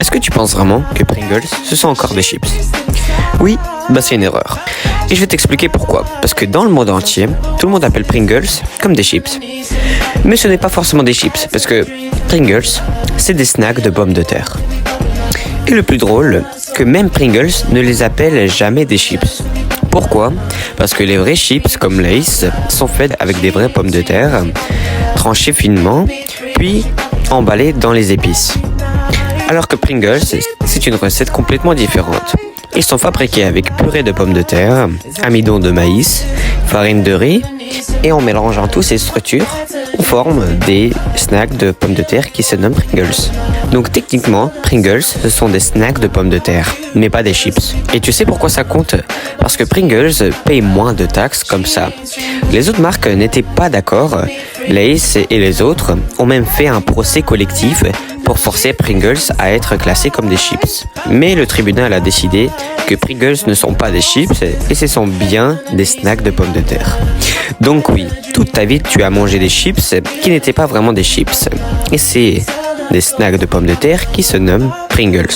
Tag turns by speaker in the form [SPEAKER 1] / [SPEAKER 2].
[SPEAKER 1] est-ce que tu penses vraiment que Pringles, ce sont encore des chips? Oui, c'est une erreur. Et je vais t'expliquer pourquoi. Parce que dans le monde entier, tout le monde appelle Pringles comme des chips. Mais ce n'est pas forcément des chips, parce que Pringles, c'est des snacks de pommes de terre. Et le plus drôle, que même Pringles ne les appelle jamais des chips. Pourquoi? Parce que les vrais chips, comme Lay's, sont faits avec des vraies pommes de terre, tranchées finement, puis emballées dans les épices. Alors que Pringles, c'est une recette complètement différente. Ils sont fabriqués avec purée de pommes de terre, amidon de maïs, farine de riz, et en mélangeant toutes ces structures, on forme des snacks de pommes de terre qui se nomment Pringles. Donc techniquement, Pringles, ce sont des snacks de pommes de terre, mais pas des chips. Et tu sais pourquoi ça compte? Parce que Pringles paye moins de taxes comme ça. Les autres marques n'étaient pas d'accord. Lay's et les autres ont même fait un procès collectif pour forcer Pringles à être classés comme des chips. Mais le tribunal a décidé que Pringles ne sont pas des chips et ce sont bien des snacks de pommes de terre. Donc oui, toute ta vie tu as mangé des chips qui n'étaient pas vraiment des chips. Et c'est des snacks de pommes de terre qui se nomment Pringles.